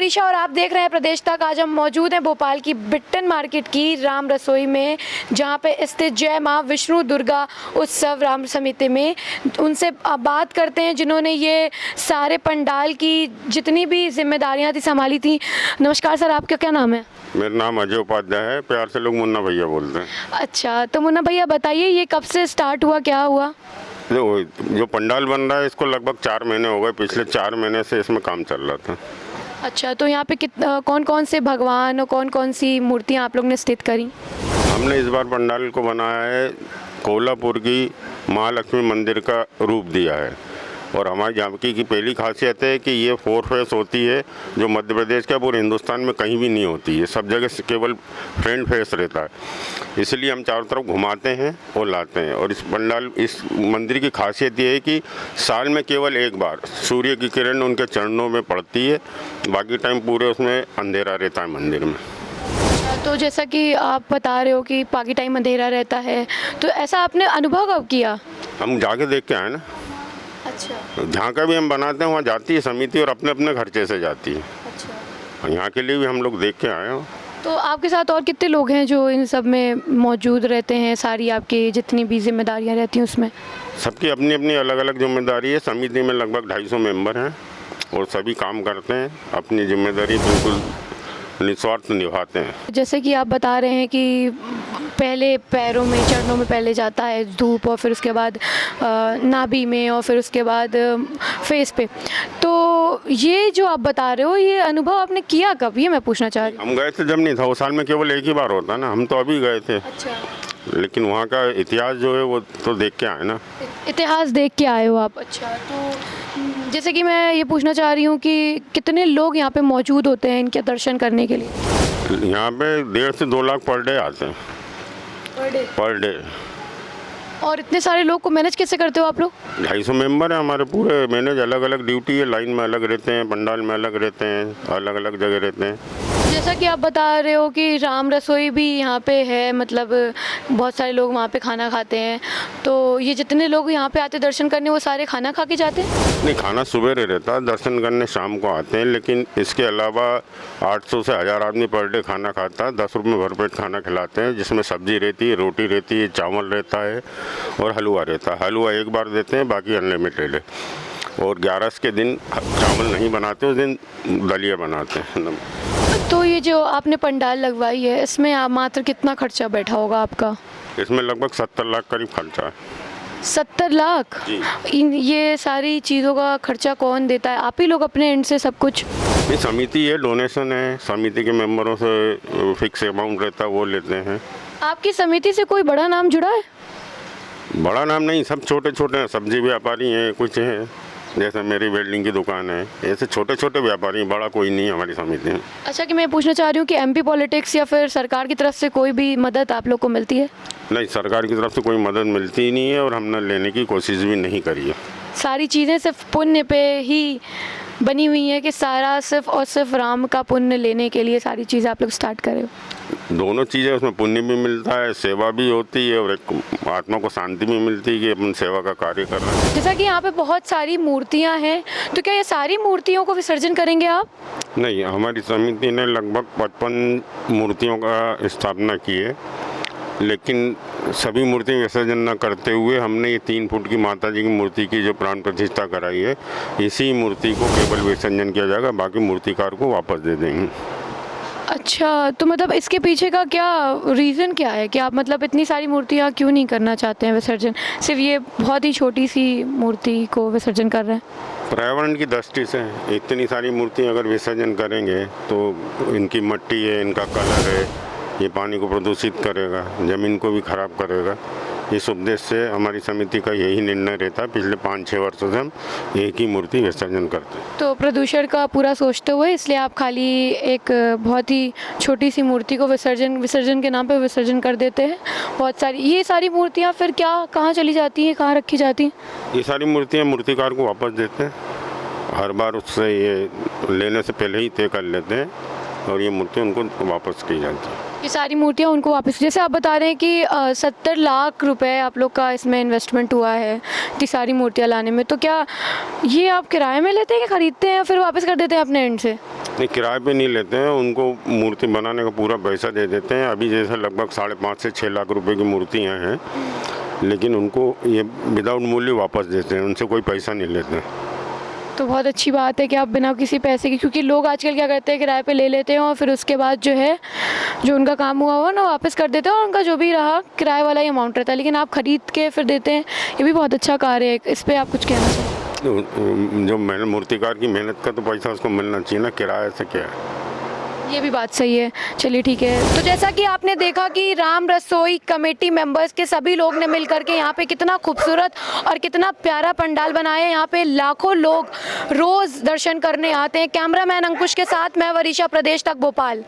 मनीषा और आप देख रहे हैं प्रदेश तक। आज हम मौजूद हैं भोपाल की बिट्टन मार्केट की राम रसोई में, जहां पे स्थित जय मां विष्णु दुर्गा उत्सव राम समिति में। उनसे बात करते हैं जिन्होंने ये सारे पंडाल की जितनी भी जिम्मेदारियां थी संभाली थी। नमस्कार सर, आपका क्या नाम है? मेरा नाम अजय उपाध्याय है, प्यार से लोग मुन्ना भैया बोलते हैं। अच्छा, तो मुन्ना भैया बताइए ये कब से स्टार्ट हुआ, क्या हुआ? जो पंडाल बन रहा है इसको लगभग 4 महीने हो गए। पिछले 4 महीने से इसमें काम चल रहा था। अच्छा, तो यहाँ पे कौन कौन से भगवान और कौन कौन सी मूर्तियाँ आप लोग ने स्थित करी? हमने इस बार पंडाल को बनाया है, कोल्हापुर की महालक्ष्मी मंदिर का रूप दिया है। और हमारी झांकी की पहली खासियत है कि ये 4 फेस होती है, जो मध्य प्रदेश का पूरे हिंदुस्तान में कहीं भी नहीं होती है। सब जगह से केवल फ्रंट फेस रहता है, इसलिए हम चारों तरफ घुमाते हैं और लाते हैं। और इस मंदिर की खासियत ये है कि साल में केवल एक बार सूर्य की किरण उनके चरणों में पड़ती है, बाकी टाइम पूरे उसमें अंधेरा रहता है मंदिर में। तो जैसा कि आप बता रहे हो कि बाकी टाइम अंधेरा रहता है, तो ऐसा आपने अनुभव कब किया? हम जाके देख के आए ना। अच्छा। जहाँ का भी हम बनाते हैं वहाँ जाती है समिति और अपने अपने खर्चे से जाती है। अच्छा। और यहाँ के लिए भी हम लोग देख के आए हैं। तो आपके साथ और कितने लोग हैं जो इन सब में मौजूद रहते हैं? सारी आपकी जितनी भी जिम्मेदारियां रहती हैं उसमें? सबकी अपनी अपनी अलग अलग जिम्मेदारी है। समिति में लगभग 250 मेंबर हैं और सभी काम करते हैं, अपनी जिम्मेदारी बिल्कुल निस्वार्थ निभाते हैं। जैसे कि आप बता रहे हैं कि पहले पैरों में, चरणों में पहले जाता है धूप, और फिर उसके बाद नाभि में, और फिर उसके बाद फेस पे। तो ये जो आप बता रहे हो, ये अनुभव आपने किया कब, ये मैं पूछना चाह रही हूँ। हम गए थे जब नहीं था, वो साल में केवल एक ही बार होता है ना। हम तो अभी गए थे। अच्छा। लेकिन वहाँ का इतिहास जो है वो तो देख के आए ना। इतिहास देख के आए हो आप? अच्छा। तो जैसे कि मैं ये पूछना चाह रही हूँ कि कितने लोग यहाँ पे मौजूद होते हैं इनके दर्शन करने के लिए? यहाँ पे 1.5 से 2 लाख पर डे आते हैं। Per day. और इतने सारे लोग को मैनेज कैसे करते हो आप लोग? 250 मेंबर है हमारे पूरे। मैनेज अलग अलग ड्यूटी है, लाइन में अलग रहते हैं, पंडाल में अलग रहते हैं, अलग अलग जगह रहते हैं। जैसा कि आप बता रहे हो कि राम रसोई भी यहाँ पे है, मतलब बहुत सारे लोग वहाँ पे खाना खाते हैं। तो ये जितने लोग यहाँ पे आते दर्शन करने, वो सारे खाना खा के जाते हैं? नहीं, खाना सुबह रहता है, दर्शन करने शाम को आते हैं। लेकिन इसके अलावा 800 से 1000 आदमी पर डे खाना खाता है। 10 रुपये में भरपेट खाना खिलाते हैं, जिसमें सब्जी रहती है, रोटी रहती है, चावल रहता है और हलवा रहता है। हलवा एक बार देते हैं, बाकी अनलिमिटेड है। और 11 के दिन चावल नहीं बनाते, उस दिन दलिया बनाते हैं। तो ये जो आपने पंडाल लगवाई है, इसमें आप मात्र कितना खर्चा बैठा होगा आपका? इसमें लगभग 70 लाख करीब खर्चा है। 70 लाख? ये सारी चीज़ों का खर्चा कौन देता है? आप ही लोग अपने एंड से सब कुछ? ये समिति है, डोनेशन है, समिति के मेंबरों से फिक्स अमाउंट रहता है, वो लेते हैं। आपकी समिति से कोई बड़ा नाम जुड़ा है? बड़ा नाम नहीं, सब छोटे छोटे हैं। सब्जी व्यापारी हैं, कुछ हैं, जैसे मेरी वेल्डिंग की दुकान है, ऐसे छोटे छोटे व्यापारी हैं, बड़ा कोई नहीं हमारी समिति में। अच्छा, कि मैं पूछना चाह रही हूँ कि एमपी पॉलिटिक्स या फिर सरकार की तरफ से कोई भी मदद आप लोग को मिलती है? नहीं, सरकार की तरफ से कोई मदद मिलती ही नहीं है और हमने लेने की कोशिश भी नहीं करी है। सारी चीज़ें सिर्फ पुण्य पे ही बनी हुई है कि सारा सिर्फ और सिर्फ राम का पुण्य लेने के लिए सारी चीज़ें आप लोग स्टार्ट करे हो? दोनों चीज़ें, उसमें पुण्य भी मिलता है, सेवा भी होती है और एक आत्मा को शांति भी मिलती है कि अपन सेवा का कार्य कर रहे हैं। जैसा कि यहाँ पे बहुत सारी मूर्तियाँ हैं, तो क्या ये सारी मूर्तियों को विसर्जन करेंगे आप? नहीं, हमारी समिति ने लगभग 55 मूर्तियों का स्थापना की है, लेकिन सभी मूर्ति विसर्जन न करते हुए हमने ये 3 फुट की माता जी की मूर्ति की जो प्राण प्रतिष्ठा कराई है, इसी मूर्ति को केवल विसर्जन किया जाएगा, बाकी मूर्तिकार को वापस दे देंगे। अच्छा, तो मतलब इसके पीछे का क्या रीज़न क्या है कि आप मतलब इतनी सारी मूर्तियाँ क्यों नहीं करना चाहते हैं विसर्जन? सिर्फ ये बहुत ही छोटी सी मूर्ति को विसर्जन कर रहे हैं? पर्यावरण की दृष्टि से इतनी सारी मूर्ति अगर विसर्जन करेंगे तो इनकी मिट्टी है, इनका कलर है, ये पानी को प्रदूषित करेगा, ज़मीन को भी खराब करेगा। इस उद्देश्य से हमारी समिति का यही निर्णय रहता है। पिछले 5-6 वर्षों से हम एक ही मूर्ति विसर्जन करते हैं। तो प्रदूषण का पूरा सोचते हुए इसलिए आप खाली एक बहुत ही छोटी सी मूर्ति को विसर्जन के नाम पे विसर्जन कर देते हैं। बहुत सारी ये सारी मूर्तियाँ फिर क्या कहाँ चली जाती हैं, कहाँ रखी जाती हैं? ये सारी मूर्तियाँ मूर्तिकार को वापस देते हैं। हर बार उससे ये लेने से पहले ही तय कर लेते हैं और ये मूर्ति उनको वापस की जाती है। ये सारी मूर्तियाँ उनको वापस, जैसे आप बता रहे हैं कि 70 लाख रुपए आप लोग का इसमें इन्वेस्टमेंट हुआ है इतनी सारी मूर्तियाँ लाने में, तो क्या ये आप किराए में लेते हैं कि खरीदते हैं या फिर वापस कर देते हैं अपने एंड से? नहीं, किराए पे नहीं लेते हैं, उनको मूर्ति बनाने का पूरा पैसा दे देते हैं। अभी जैसे लगभग 5.5 से 6 लाख रुपए की मूर्तियाँ हैं, लेकिन उनको ये विदाउट मूल्य वापस देते हैं, उनसे कोई पैसा नहीं लेते हैं। तो बहुत अच्छी बात है कि आप बिना किसी पैसे के, क्योंकि लोग आजकल क्या करते हैं किराए पे ले लेते हैं और फिर उसके बाद जो है जो उनका काम हुआ हो ना वापस कर देते हैं और उनका जो भी रहा किराए वाला ही अमाउंट रहता है, लेकिन आप खरीद के फिर देते हैं, ये भी बहुत अच्छा कार्य है। इस पर आप कुछ कहना चाहिए? जो मेहनत, मूर्तिकार की मेहनत का तो पैसा उसको मिलना चाहिए ना, किराए से क्या है। ये भी बात सही है। चलिए ठीक है। तो जैसा कि आपने देखा कि राम रसोई कमेटी मेंबर्स के सभी लोग ने मिलकर के यहाँ पे कितना खूबसूरत और कितना प्यारा पंडाल बनाया है। यहाँ पे लाखों लोग रोज़ दर्शन करने आते हैं। कैमरामैन अंकुश के साथ मैं वरीशा, प्रदेश तक भोपाल।